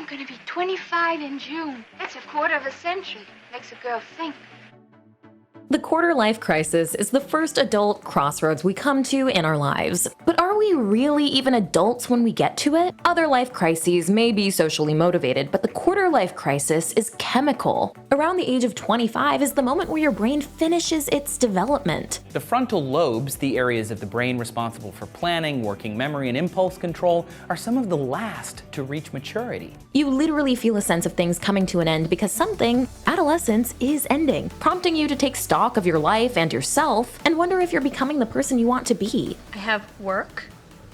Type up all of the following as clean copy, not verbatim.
gonna be 25 in June. That's a quarter of a century. Makes a girl think. The quarter-life crisis is the first adult crossroads we come to in our lives. But are we really even adults when we get to it? Other life crises may be socially motivated, but the quarter-life crisis is chemical. Around the age of 25 is the moment where your brain finishes its development. The frontal lobes, the areas of the brain responsible for planning, working memory, and impulse control, are some of the last to reach maturity. You literally feel a sense of things coming to an end because something, adolescence, is ending, prompting you to take stock of your life and yourself and wonder if you're becoming the person you want to be. I have work,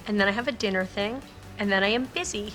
and then I have a dinner thing, and then I am busy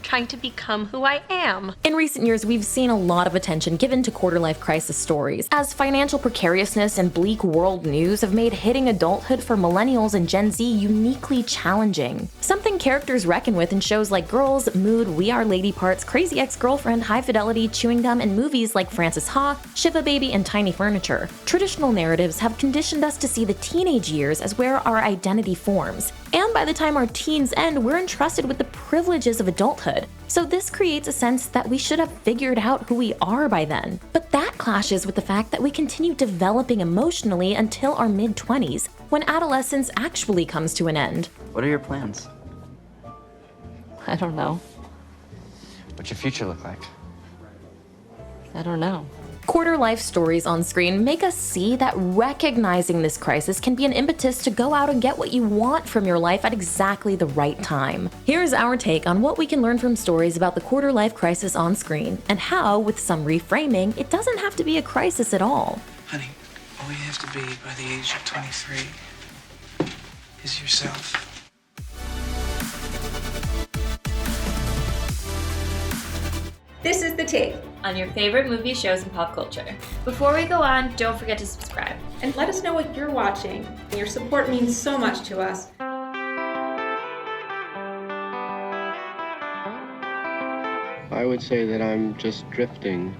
trying to become who I am. In recent years, we've seen a lot of attention given to quarter-life crisis stories, as financial precariousness and bleak world news have made hitting adulthood for millennials and Gen Z uniquely challenging. Something characters reckon with in shows like Girls, Mood, We Are Lady Parts, Crazy Ex-Girlfriend, High Fidelity, Chewing Gum, and movies like Frances Ha, Shiva Baby, and Tiny Furniture. Traditional narratives have conditioned us to see the teenage years as where our identity forms, and by the time our teens end, we're entrusted with the privileges of adulthood. So this creates a sense that we should have figured out who we are by then. But that clashes with the fact that we continue developing emotionally until our mid-20s, when adolescence actually comes to an end. What are your plans? I don't know. What's your future look like? I don't know. Quarter-life stories on screen make us see that recognizing this crisis can be an impetus to go out and get what you want from your life at exactly the right time. Here's our take on what we can learn from stories about the quarter-life crisis on screen, and how, with some reframing, it doesn't have to be a crisis at all. Honey, all you have to be by the age of 23 is yourself. This is The Take on your favorite movie, shows, and pop culture. Before we go on, don't forget to subscribe. And let us know what you're watching. Your support means so much to us. I would say that I'm just drifting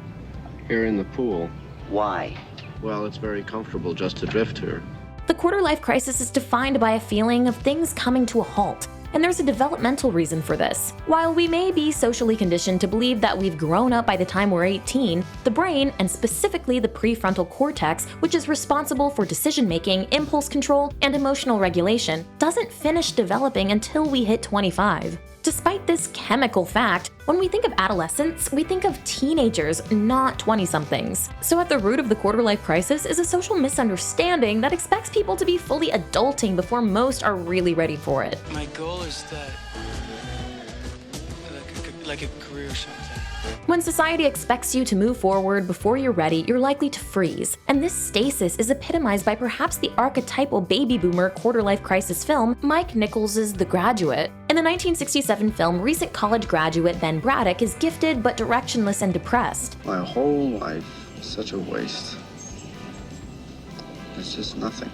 here in the pool. Why? Well, it's very comfortable just to drift here. The quarter-life crisis is defined by a feeling of things coming to a halt. And there's a developmental reason for this. While we may be socially conditioned to believe that we've grown up by the time we're 18, the brain, and specifically the prefrontal cortex, which is responsible for decision-making, impulse control, and emotional regulation, doesn't finish developing until we hit 25. Despite this chemical fact, when we think of adolescence, we think of teenagers, not 20-somethings. So at the root of the quarter-life crisis is a social misunderstanding that expects people to be fully adulting before most are really ready for it. My goal is that, like a career or something. When society expects you to move forward before you're ready, you're likely to freeze. And this stasis is epitomized by perhaps the archetypal baby boomer quarter-life crisis film, Mike Nichols' The Graduate. In the 1967 film, recent college graduate Ben Braddock is gifted but directionless and depressed. My whole life is such a waste. It's just nothing.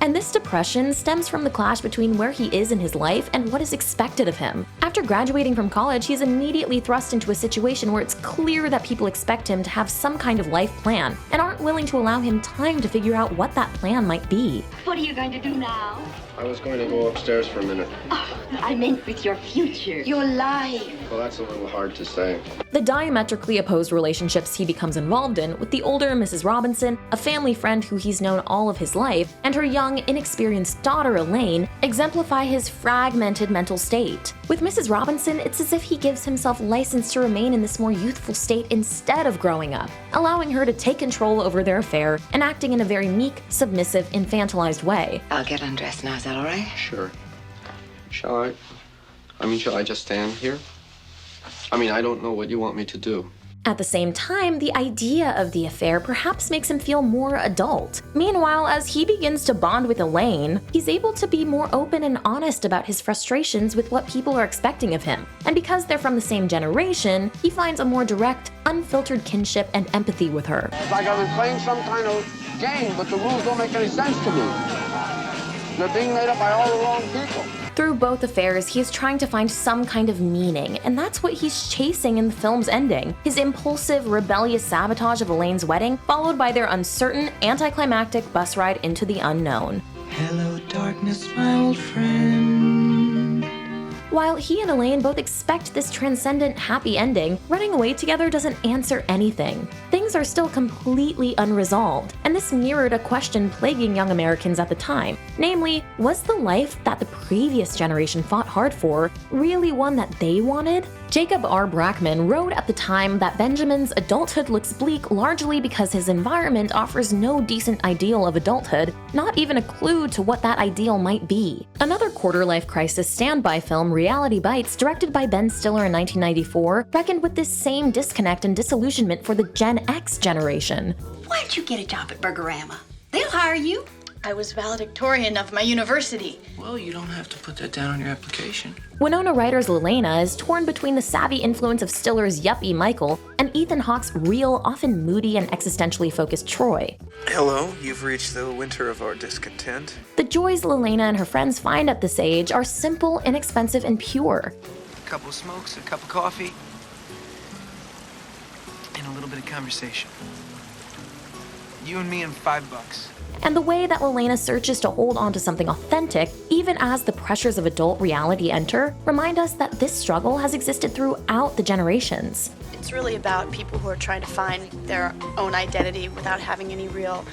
And this depression stems from the clash between where he is in his life and what is expected of him. After graduating from college, he's immediately thrust into a situation where it's clear that people expect him to have some kind of life plan and aren't willing to allow him time to figure out what that plan might be. What are you going to do now? I was going to go upstairs for a minute. Oh, I meant with your future, your life. Well, that's a little hard to say. The diametrically opposed relationships he becomes involved in with the older Mrs. Robinson, a family friend who he's known all of his life, and her young, inexperienced daughter Elaine, exemplify his fragmented mental state. With Mrs. Robinson, it's as if he gives himself license to remain in this more youthful state instead of growing up, allowing her to take control over their affair and acting in a very meek, submissive, infantilized way. I'll get undressed now, is that all right? Sure. Shall I? Shall I just stand here? I don't know what you want me to do. At the same time, the idea of the affair perhaps makes him feel more adult. Meanwhile, as he begins to bond with Elaine, he's able to be more open and honest about his frustrations with what people are expecting of him. And because they're from the same generation, he finds a more direct, unfiltered kinship and empathy with her. It's like I've been playing some kind of game, but the rules don't make any sense to me. They're being made up by all the wrong people. Through both affairs, he is trying to find some kind of meaning, and that's what he's chasing in the film's ending. His impulsive, rebellious sabotage of Elaine's wedding, followed by their uncertain, anticlimactic bus ride into the unknown. Hello, darkness, my old friend. While he and Elaine both expect this transcendent happy ending, running away together doesn't answer anything. Things are still completely unresolved, and this mirrored a question plaguing young Americans at the time. Namely, was the life that the previous generation fought hard for really one that they wanted? Jacob R. Brackman wrote at the time that Benjamin's adulthood looks bleak largely because his environment offers no decent ideal of adulthood, not even a clue to what that ideal might be. Another quarter-life crisis standby film, Reality Bites, directed by Ben Stiller in 1994, reckoned with this same disconnect and disillusionment for the Gen X generation. Why don't you get a job at Burgerama? They'll hire you. I was valedictorian of my university. Well, you don't have to put that down on your application. Winona Ryder's Lelena is torn between the savvy influence of Stiller's yuppie Michael and Ethan Hawke's real, often moody and existentially focused Troy. Hello, you've reached the winter of our discontent. The joys Lelena and her friends find at this age are simple, inexpensive, and pure. A couple of smokes, a cup of coffee, and a little bit of conversation. You and me and $5. And the way that Lelena searches to hold on to something authentic, even as the pressures of adult reality enter, remind us that this struggle has existed throughout the generations. It's really about people who are trying to find their own identity without having any real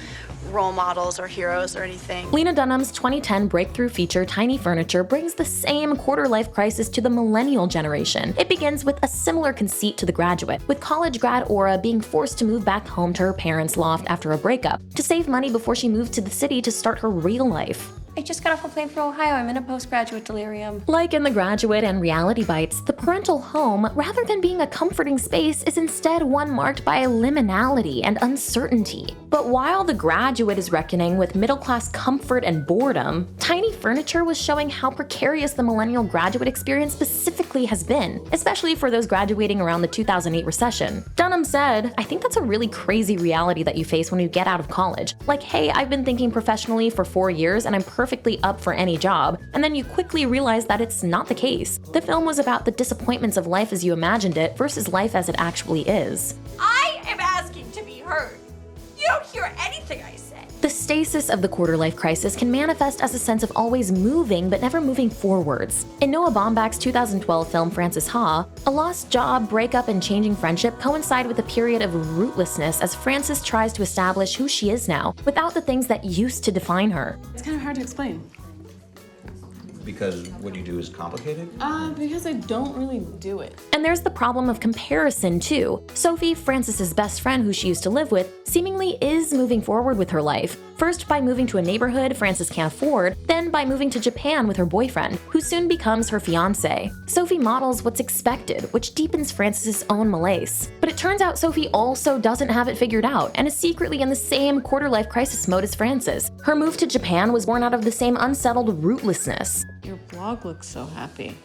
role models or heroes or anything. Lena Dunham's 2010 breakthrough feature Tiny Furniture brings the same quarter-life crisis to the millennial generation. It begins with a similar conceit to The Graduate, with college grad Aura being forced to move back home to her parents' loft after a breakup, to save money before she moved to the city to start her real life. I just got off a plane from Ohio. I'm in a postgraduate delirium. Like in The Graduate and Reality Bites, the parental home, rather than being a comforting space, is instead one marked by liminality and uncertainty. But while The Graduate is reckoning with middle-class comfort and boredom, Tiny Furniture was showing how precarious the millennial graduate experience specifically has been, especially for those graduating around the 2008 recession. Dunham said, "I think that's a really crazy reality that you face when you get out of college. Like, hey, I've been thinking professionally for 4 years and I'm perfectly up for any job, and then you quickly realize that it's not the case." The film was about the disappointments of life as you imagined it versus life as it actually is. I am asking to be heard. You don't hear anything I say. The stasis of the quarter-life crisis can manifest as a sense of always moving but never moving forwards. In Noah Baumbach's 2012 film Frances Ha, a lost job, breakup, and changing friendship coincide with a period of rootlessness as Frances tries to establish who she is now, without the things that used to define her. It's kind of hard to explain. Because what you do is complicated? Because I don't really do it. And there's the problem of comparison too. Sophie, Frances's best friend who she used to live with, seemingly is moving forward with her life. First by moving to a neighborhood Frances can't afford, then by moving to Japan with her boyfriend, who soon becomes her fiancé. Sophie models what's expected, which deepens Frances's own malaise. But it turns out Sophie also doesn't have it figured out, and is secretly in the same quarter-life crisis mode as Frances. Her move to Japan was born out of the same unsettled rootlessness. Your blog looks so happy.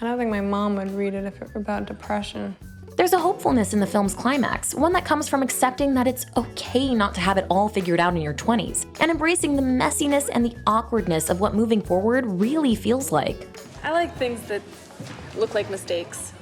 I don't think my mom would read it if it were about depression. There's a hopefulness in the film's climax, one that comes from accepting that it's okay not to have it all figured out in your 20s, and embracing the messiness and the awkwardness of what moving forward really feels like. I like things that look like mistakes.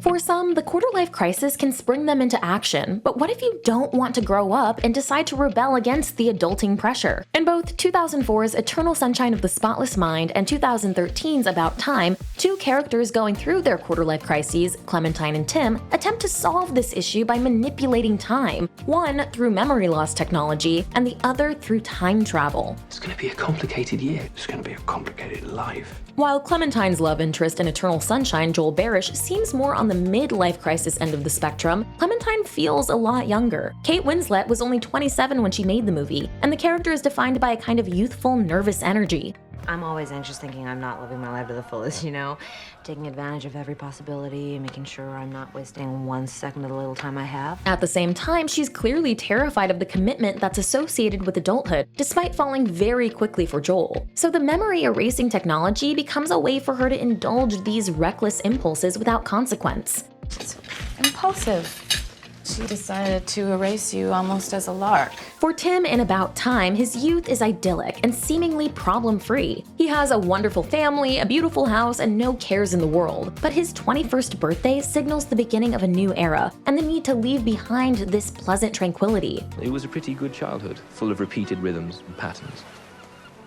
For some, the quarter-life crisis can spring them into action, but what if you don't want to grow up and decide to rebel against the adulting pressure? In both 2004's Eternal Sunshine of the Spotless Mind and 2013's About Time, two characters going through their quarter-life crises, Clementine and Tim, attempt to solve this issue by manipulating time, one through memory loss technology, and the other through time travel. It's gonna be a complicated year. It's gonna be a complicated life. While Clementine's love interest in Eternal Sunshine, Joel Barish, seems more on the midlife crisis end of the spectrum, Clementine feels a lot younger. Kate Winslet was only 27 when she made the movie, and the character is defined by a kind of youthful, nervous energy. I'm always anxious, thinking I'm not living my life to the fullest, you know? Taking advantage of every possibility, making sure I'm not wasting 1 second of the little time I have. At the same time, she's clearly terrified of the commitment that's associated with adulthood, despite falling very quickly for Joel. So the memory erasing technology becomes a way for her to indulge these reckless impulses without consequence. It's impulsive. She decided to erase you almost as a lark. For Tim, in About Time, his youth is idyllic and seemingly problem-free. He has a wonderful family, a beautiful house, and no cares in the world. But his 21st birthday signals the beginning of a new era and the need to leave behind this pleasant tranquility. It was a pretty good childhood, full of repeated rhythms and patterns.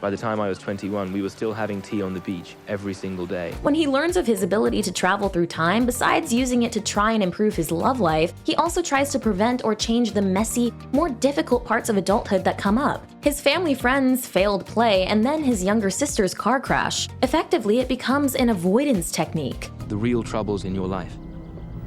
By the time I was 21, we were still having tea on the beach every single day. When he learns of his ability to travel through time, besides using it to try and improve his love life, he also tries to prevent or change the messy, more difficult parts of adulthood that come up. His family friends' failed play, and then his younger sister's car crash. Effectively, it becomes an avoidance technique. The real troubles in your life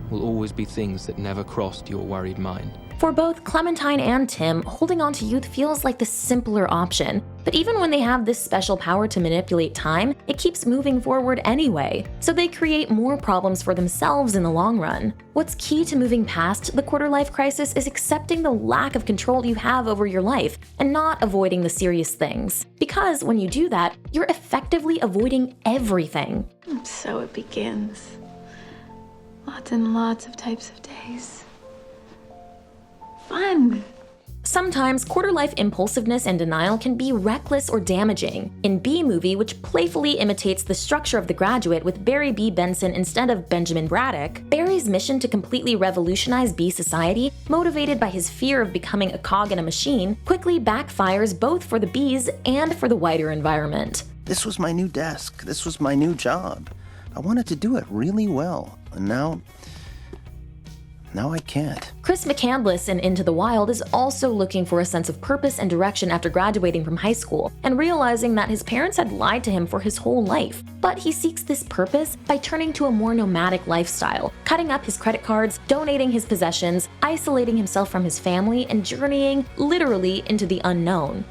will always be things that never crossed your worried mind. For both Clementine and Tim, holding on to youth feels like the simpler option. But even when they have this special power to manipulate time, it keeps moving forward anyway. So they create more problems for themselves in the long run. What's key to moving past the quarter-life crisis is accepting the lack of control you have over your life and not avoiding the serious things. Because when you do that, you're effectively avoiding everything. And so it begins. Lots and lots of types of days. Fun. Sometimes quarter-life impulsiveness and denial can be reckless or damaging. In B Movie, which playfully imitates the structure of The Graduate with Barry B. Benson instead of Benjamin Braddock, Barry's mission to completely revolutionize B society, motivated by his fear of becoming a cog in a machine, quickly backfires both for the Bs and for the wider environment. This was my new desk. This was my new job. I wanted to do it really well, and now I can't. Chris McCandless in Into the Wild is also looking for a sense of purpose and direction after graduating from high school and realizing that his parents had lied to him for his whole life. But he seeks this purpose by turning to a more nomadic lifestyle, cutting up his credit cards, donating his possessions, isolating himself from his family, and journeying literally into the unknown.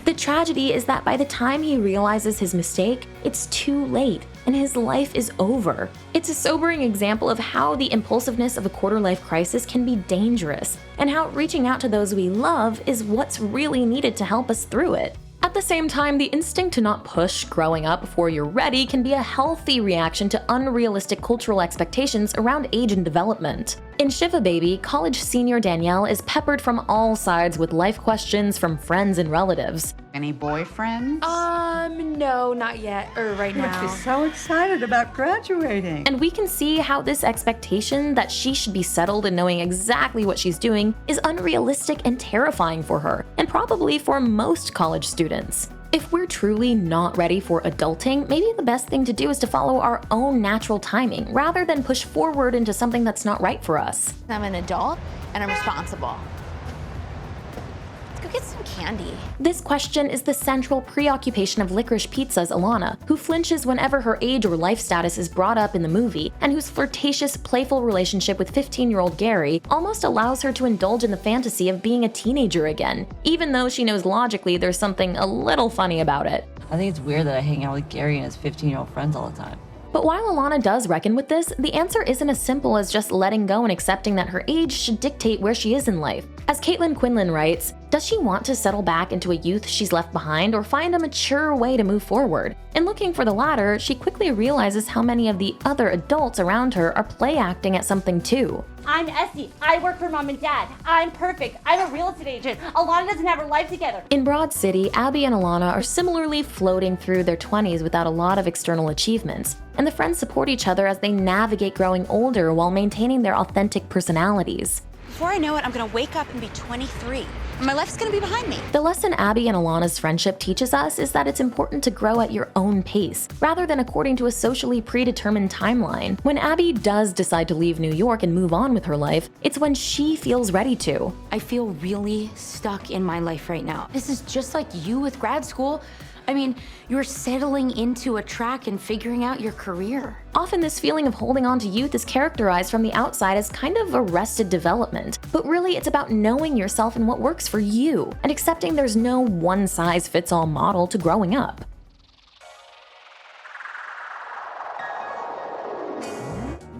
The tragedy is that by the time he realizes his mistake, it's too late, and his life is over. It's a sobering example of how the impulsiveness of a quarter-life crisis can be dangerous, and how reaching out to those we love is what's really needed to help us through it. At the same time, the instinct to not push growing up before you're ready can be a healthy reaction to unrealistic cultural expectations around age and development. In Shiva Baby, college senior Danielle is peppered from all sides with life questions from friends and relatives. Any boyfriends? No, not yet, or right now. She's so excited about graduating. And we can see how this expectation that she should be settled and knowing exactly what she's doing is unrealistic and terrifying for her, and probably for most college students. If we're truly not ready for adulting, maybe the best thing to do is to follow our own natural timing, rather than push forward into something that's not right for us. I'm an adult and I'm responsible. Let's go get some candy. This question is the central preoccupation of Licorice Pizza's Alana, who flinches whenever her age or life status is brought up in the movie, and whose flirtatious, playful relationship with 15-year-old Gary almost allows her to indulge in the fantasy of being a teenager again, even though she knows logically there's something a little funny about it. I think it's weird that I hang out with Gary and his 15-year-old friends all the time. But while Alana does reckon with this, the answer isn't as simple as just letting go and accepting that her age should dictate where she is in life. As Caitlin Quinlan writes, does she want to settle back into a youth she's left behind or find a mature way to move forward? In looking for the latter, she quickly realizes how many of the other adults around her are play acting at something too. I'm Essie. I work for mom and dad. I'm perfect. I'm a real estate agent. Alana doesn't have her life together. In Broad City, Abby and Alana are similarly floating through their 20s without a lot of external achievements, and the friends support each other as they navigate growing older while maintaining their authentic personalities. Before I know it, I'm gonna wake up and be 23. And my life's gonna be behind me. The lesson Abby and Alana's friendship teaches us is that it's important to grow at your own pace, rather than according to a socially predetermined timeline. When Abby does decide to leave New York and move on with her life, it's when she feels ready to. I feel really stuck in my life right now. This is just like you with grad school. I mean, you're settling into a track and figuring out your career. Often this feeling of holding on to youth is characterized from the outside as kind of arrested development, but really it's about knowing yourself and what works for you, and accepting there's no one-size-fits-all model to growing up.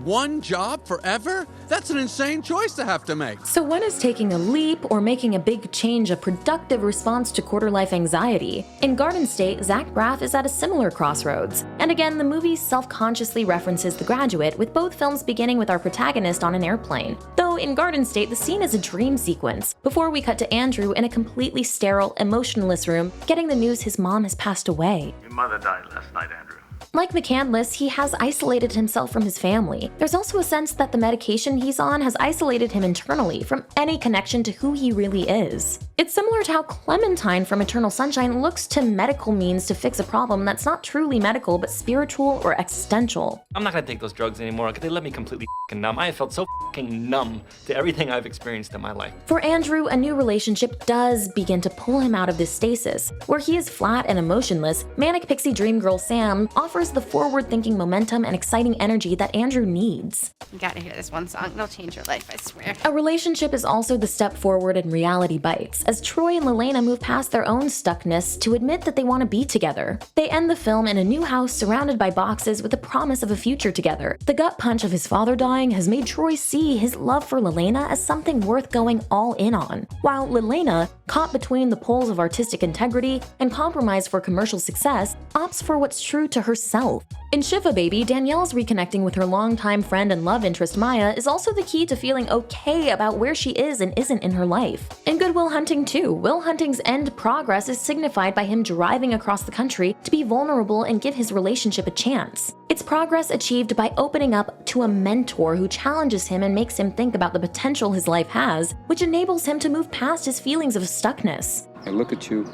one job forever? That's an insane choice to have to make. So when is taking a leap or making a big change a productive response to quarter-life anxiety? In Garden State, Zach Braff is at a similar crossroads. And again, the movie self-consciously references The Graduate, with both films beginning with our protagonist on an airplane. Though in Garden State, the scene is a dream sequence, before we cut to Andrew in a completely sterile, emotionless room, getting the news his mom has passed away. Your mother died last night, Andrew. Like McCandless, he has isolated himself from his family. There's also a sense that the medication he's on has isolated him internally from any connection to who he really is. It's similar to how Clementine from Eternal Sunshine looks to medical means to fix a problem that's not truly medical but spiritual or existential. I'm not gonna take those drugs anymore because they let me completely numb. I have felt so numb to everything I've experienced in my life. For Andrew, a new relationship does begin to pull him out of this stasis. Where he is flat and emotionless, manic pixie dream girl Sam offers the forward-thinking momentum and exciting energy that Andrew needs. You gotta hear this one song, it'll change your life, I swear. A relationship is also the step forward in reality bites, as Troy and Lelena move past their own stuckness to admit that they want to be together. They end the film in a new house surrounded by boxes with the promise of a future together. The gut punch of his father dying has made Troy see his love for Lelena as something worth going all in on, while Lelena, caught between the poles of artistic integrity and compromise for commercial success, opts for what's true to herself. In Shiva Baby, Danielle's reconnecting with her longtime friend and love interest Maya is also the key to feeling okay about where she is and isn't in her life. In Good Will Hunting too, Will Hunting's end progress is signified by him driving across the country to be vulnerable and give his relationship a chance. It's progress achieved by opening up to a mentor who challenges him and makes him think about the potential his life has, which enables him to move past his feelings of stuckness. I look at you,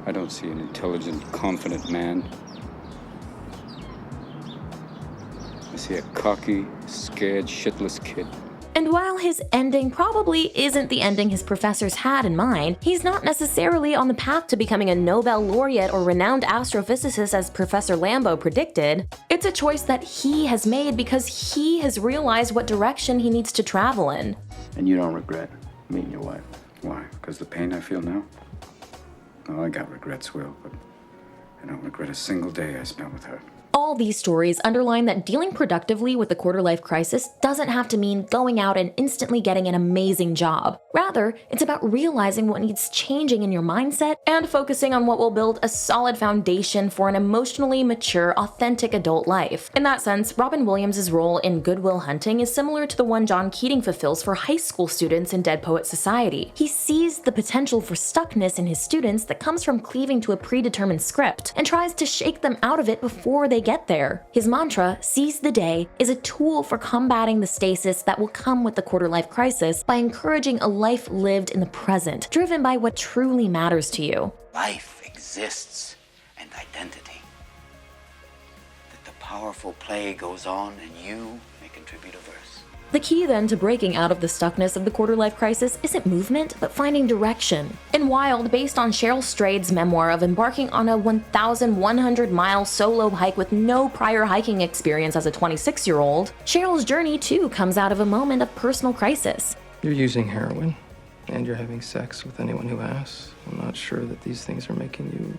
I don't see an intelligent, confident man. I see a cocky, scared, shitless kid. And while his ending probably isn't the ending his professors had in mind, he's not necessarily on the path to becoming a Nobel laureate or renowned astrophysicist as Professor Lambo predicted. It's a choice that he has made because he has realized what direction he needs to travel in. And you don't regret meeting your wife? Why? Because the pain I feel now? Oh, I got regrets, Will, but I don't regret a single day I spent with her. All these stories underline that dealing productively with the quarter-life crisis doesn't have to mean going out and instantly getting an amazing job. Rather, it's about realizing what needs changing in your mindset and focusing on what will build a solid foundation for an emotionally mature, authentic adult life. In that sense, Robin Williams' role in Good Will Hunting is similar to the one John Keating fulfills for high school students in Dead Poets Society. He sees the potential for stuckness in his students that comes from cleaving to a predetermined script and tries to shake them out of it before they get there. His mantra, "Seize the Day," is a tool for combating the stasis that will come with the quarter-life crisis by encouraging a life lived in the present, driven by what truly matters to you. Life exists and identity. That the powerful play goes on and you may contribute a verse. The key then to breaking out of the stuckness of the quarter-life crisis isn't movement, but finding direction. In Wild, based on Cheryl Strayed's memoir of embarking on a 1,100-mile solo hike with no prior hiking experience as a 26-year-old, Cheryl's journey too comes out of a moment of personal crisis. You're using heroin, and you're having sex with anyone who asks. I'm not sure that these things are making you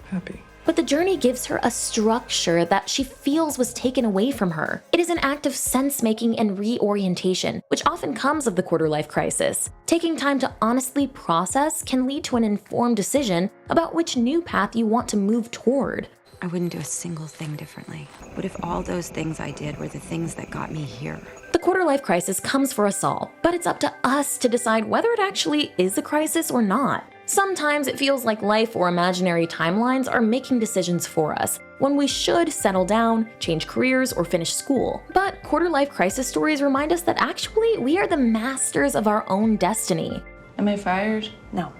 happy. But the journey gives her a structure that she feels was taken away from her. It is an act of sense-making and reorientation, which often comes of the quarter-life crisis. Taking time to honestly process can lead to an informed decision about which new path you want to move toward. I wouldn't do a single thing differently. What if all those things I did were the things that got me here? The quarter-life crisis comes for us all, but it's up to us to decide whether it actually is a crisis or not. Sometimes it feels like life or imaginary timelines are making decisions for us, when we should settle down, change careers, or finish school. But quarter-life crisis stories remind us that actually we are the masters of our own destiny. Am I fired? No.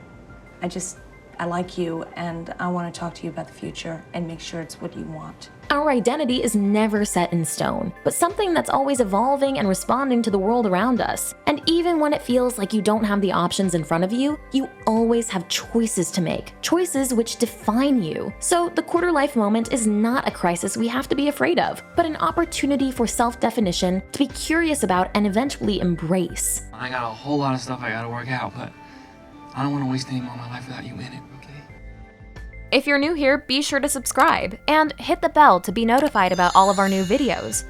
I like you, and I want to talk to you about the future and make sure it's what you want. Our identity is never set in stone, but something that's always evolving and responding to the world around us. And even when it feels like you don't have the options in front of you, you always have choices to make, choices which define you. So the quarter-life moment is not a crisis we have to be afraid of, but an opportunity for self-definition to be curious about and eventually embrace. I got a whole lot of stuff I gotta work out, but I don't want to waste any more of my life without you in it, okay? If you're new here, be sure to subscribe and hit the bell to be notified about all of our new videos.